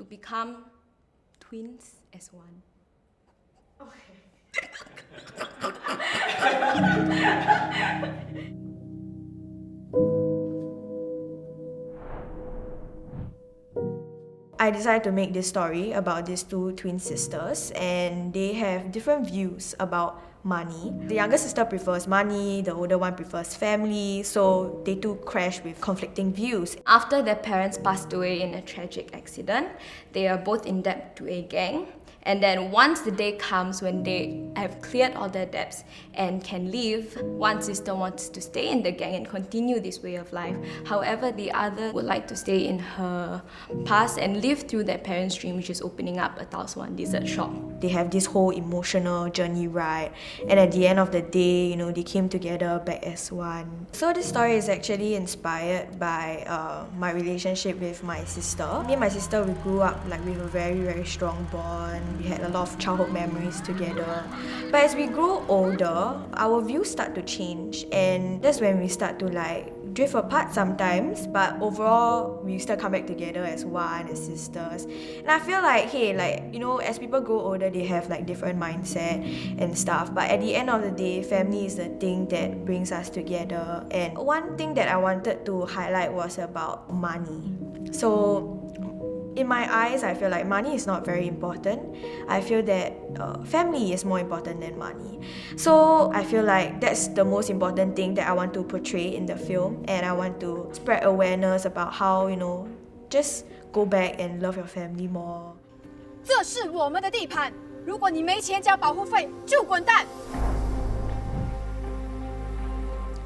to become twins as one. I decided to make this story about these two twin sisters, and they have different views about money. The younger sister prefers money, the older one prefers family, so they two clash with conflicting views. After their parents passed away in a tragic accident, they are both in debt to a gang. And then once the day comes when they have cleared all their debts and can leave, one sister wants to stay in the gang and continue this way of life. However, the other would like to stay in her past and live through their parents' dream, which is opening up a Tao Swan dessert shop. They have this whole emotional journey ride, and at the end of the day, they came together back as one. So this story is actually inspired by my relationship with my sister. Me and my sister, we grew up with a very, very strong bond. We had a lot of childhood memories together. But as we grow older, our views start to change, and that's when we start to drift apart sometimes, but overall we still come back together as one, as sisters. And I feel as people grow older, they have different mindset and stuff, but at the end of the day, family is the thing that brings us together. And one thing that I wanted to highlight was about money. So in my eyes, I feel like money is not very important. I feel that family is more important than money. So I feel like that's the most important thing that I want to portray in the film, and I want to spread awareness about how, just go back and love your family more. 这是我们的地盘，如果你没钱交保护费，就滚蛋！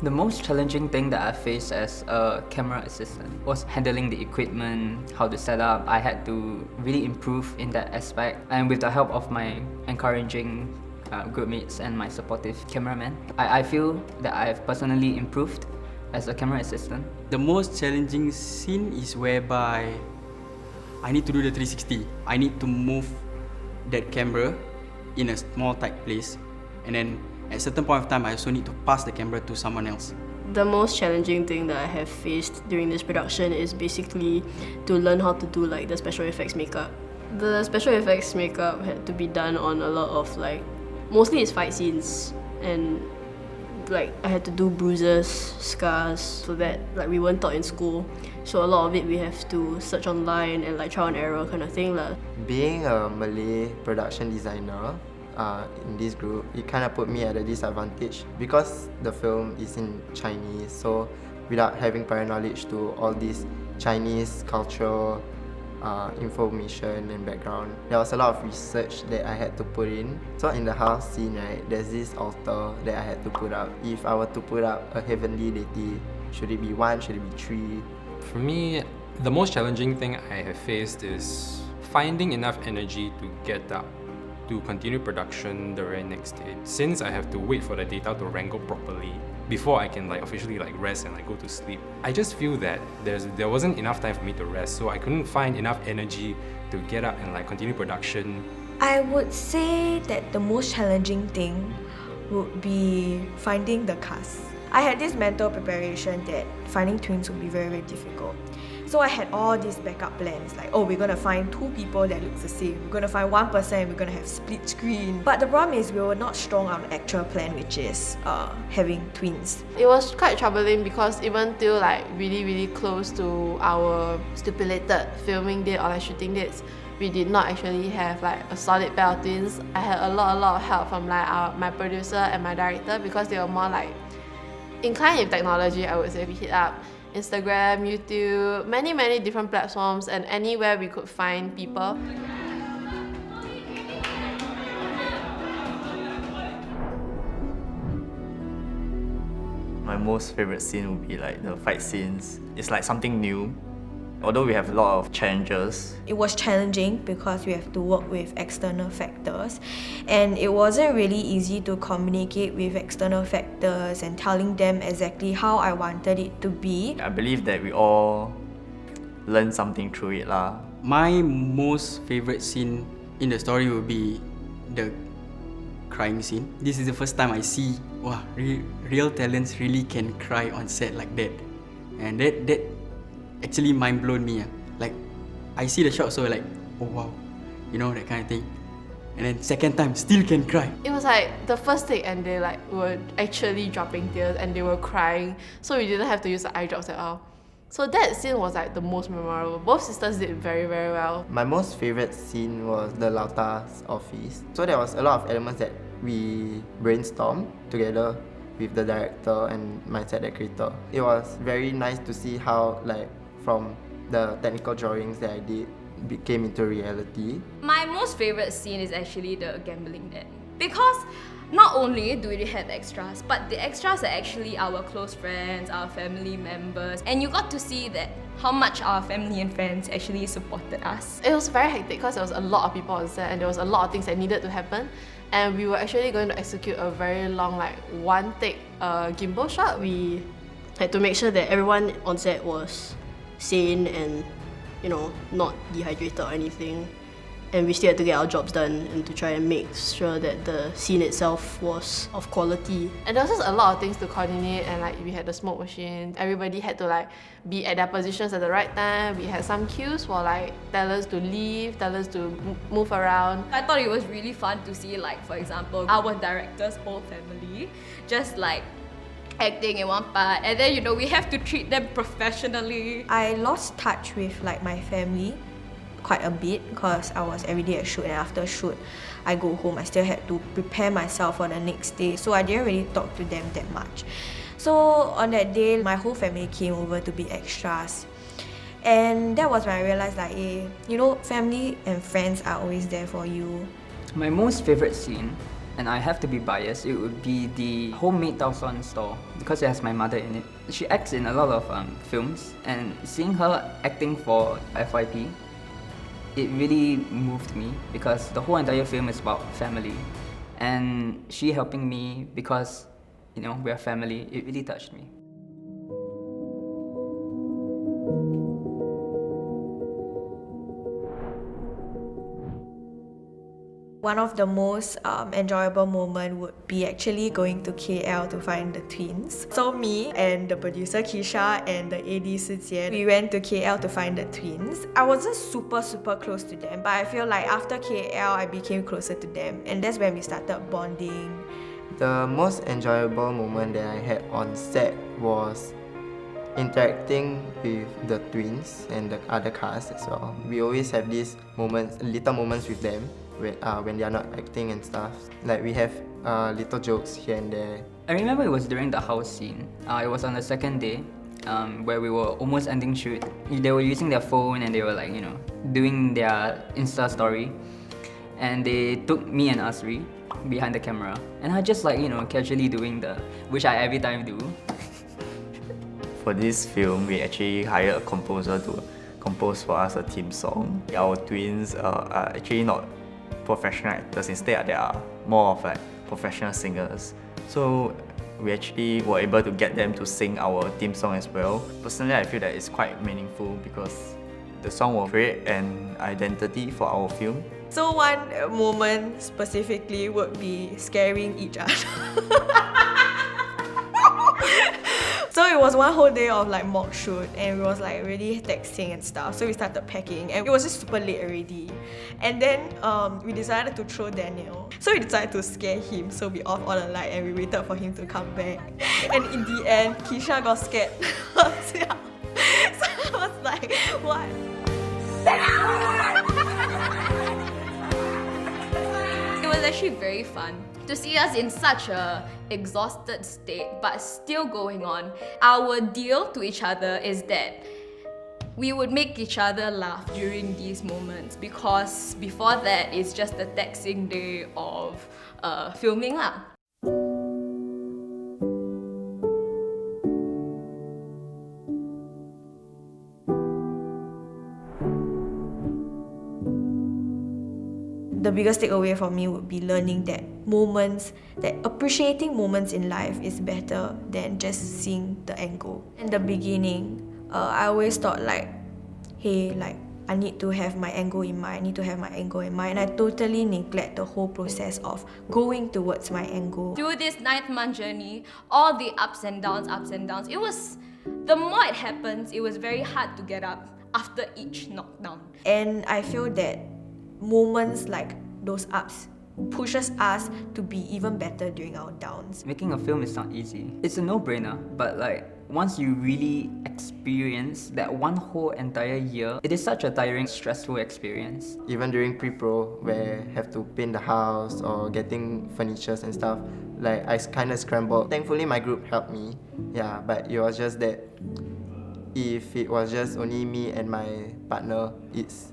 The most challenging thing that I faced as a camera assistant was handling the equipment, how to set up. I had to really improve in that aspect, and with the help of my encouraging groupmates and my supportive cameraman, I feel that I have personally improved as a camera assistant. The most challenging scene is whereby I need to do the 360. I need to move that camera in a small tight place, and then at a certain point of time, I also need to pass the camera to someone else. The most challenging thing that I have faced during this production is basically to learn how to do the special effects makeup. The special effects makeup had to be done on a lot of mostly it's fight scenes, and I had to do bruises, scars, so that we weren't taught in school. So a lot of it we have to search online and trial and error kind of thing lah. Being a Malay production designer, in this group, it kind of put me at a disadvantage because the film is in Chinese, so without having prior knowledge to all this Chinese cultural information and background, there was a lot of research that I had to put in. So in the house scene, right, there's this altar that I had to put up. If I were to put up a heavenly deity, should it be 1, should it be 3? For me, the most challenging thing I have faced is finding enough energy to get up to continue production the very next day, since I have to wait for the data to wrangle properly before I can officially rest and go to sleep. I just feel that there wasn't enough time for me to rest, so I couldn't find enough energy to get up and continue production. I would say that the most challenging thing would be finding the cast. I had this mental preparation that finding twins would be very, very difficult. So I had all these backup plans, we're gonna find 2 people that looks the same, we're gonna find 1 person and we're gonna have split screen. But the problem is we were not strong on the actual plan, which is having twins. It was quite troubling because even till really, really close to our stipulated filming date or shooting dates, we did not actually have a solid pair of twins. I had a lot of help from my producer and my director because they were more inclined in technology. I would say we hit up Instagram, YouTube, many different platforms, and anywhere we could find people. My most favorite scene would be the fight scenes. It's something new. Although we have a lot of challenges. It was challenging because we have to work with external factors, and it wasn't really easy to communicate with external factors and telling them exactly how I wanted it to be. I believe that we all learn something through it lah. My most favorite scene in the story will be the crying scene. This is the first time I see, wow, real talents really can cry on set like that. And that actually mind blown me. I see the shot, so oh wow, you know, that kind of thing. And then second time, still can cry. It was like the first take and they like were actually dropping tears and they were crying, so we didn't have to use the eye drops at all. So that scene was like the most memorable. Both sisters did very, very well. My most favorite scene was the Lauta's office. So there was a lot of elements that we brainstormed together with the director and my set creator. It was very nice to see how, like, from the technical drawings that I did became into reality. My most favorite scene is actually the gambling den, because not only do we have extras, but the extras are actually our close friends, our family members, and you got to see that how much our family and friends actually supported us. It was very hectic because there was a lot of people on set and there was a lot of things that needed to happen, and we were actually going to execute a very long, like, one take gimbal shot. We had to make sure that everyone on set was sane and, you know, not dehydrated or anything. And we still had to get our jobs done and to try and make sure that the scene itself was of quality. And there was just a lot of things to coordinate, and like we had the smoke machine. Everybody had to like be at their positions at the right time. We had some cues for like talents to leave, talents to move around. I thought it was really fun to see, like, for example, our director's whole family just like acting in one part, and then, you know, we have to treat them professionally. I lost touch with like my family quite a bit because I was every day at shoot, and after shoot I go home, I still had to prepare myself for the next day, so I didn't really talk to them that much. So on that day, my whole family came over to be extras, and that was when I realized, like, hey, you know, family and friends are always there for you. My most favorite scene, and I have to be biased, it would be the homemade Tao Suan store, because it has my mother in it. She acts in a lot of films, and seeing her acting for FYP, it really moved me, because the whole entire film is about family, and she helping me because, you know, we're family, it really touched me. One of the most enjoyable moments would be actually going to KL to find the twins. So me and the producer Kisha and the AD Sijie, we went to KL to find the twins. I wasn't super close to them, but I feel like after KL I became closer to them, and that's when we started bonding. The most enjoyable moment that I had on set was interacting with the twins and the other cast as well. We always have these moments, little moments with them when they are not acting and stuff. Like, we have little jokes here and there. I remember it was during the house scene. It was on the second day, where we were almost ending shoot. They were using their phone and they were, like, you know, doing their Insta story, and they took me and Asri behind the camera, and I just, like, you know, casually doing the, which I every time do. For this film, we actually hired a composer to compose for us a theme song. Our twins are actually not professional actors, instead they are more of like professional singers. So we actually were able to get them to sing our theme song as well. Personally, I feel that it's quite meaningful because the song will create an identity for our film. So one moment specifically would be scaring each other. So it was one whole day of like mock shoot, and we was like really texting and stuff. So we started packing, and it was just super late already. And then we decided to throw Daniel. So we decided to scare him. So we off all the light and we waited for him to come back. And in the end, Kisha got scared. So I was like, what? It was actually very fun to see us in such a exhausted state, but still going on. Our deal to each other is that we would make each other laugh during these moments, because before that, it's just a taxing day of filming lah. The biggest takeaway for me would be learning that appreciating moments in life is better than just seeing the end goal. In the beginning, I always thought like, hey, like, I need to have my end goal in mind, and I totally neglect the whole process of going towards my end goal. Through this 9-month journey, all the ups and downs, it was, the more it happens, it was very hard to get up. after each knockdown. And I feel that moments like those ups pushes us to be even better during our downs. Making a film is not easy. It's a no-brainer, but like once you really experience that one whole entire year, it is such a tiring, stressful experience. Even during pre-pro, where have to paint the house or getting furnitures and stuff, like I kind of scrambled. Thankfully, my group helped me. Yeah, but it was just that if it was just only me and my partner, it's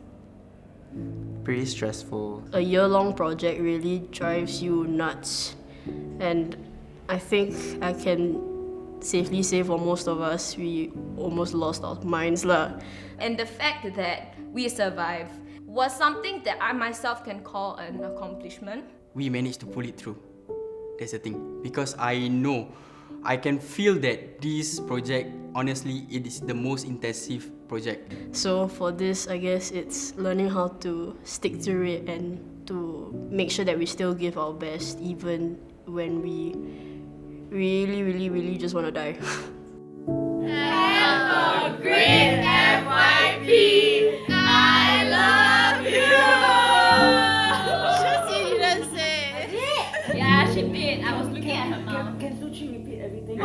pretty stressful. A year-long project really drives you nuts, and I think I can safely say for most of us, we almost lost our minds lah. And the fact that we survived was something that I myself can call an accomplishment. We managed to pull it through. That's the thing. Because I know, I can feel that this project, honestly, it is the most intensive project. So for this, I guess it's learning how to stick to it and to make sure that we still give our best even when we really just want to die. Have a great FYP! I love you! She didn't say. Yeah, she did. I was looking at her mouth. Can Suchi repeat everything?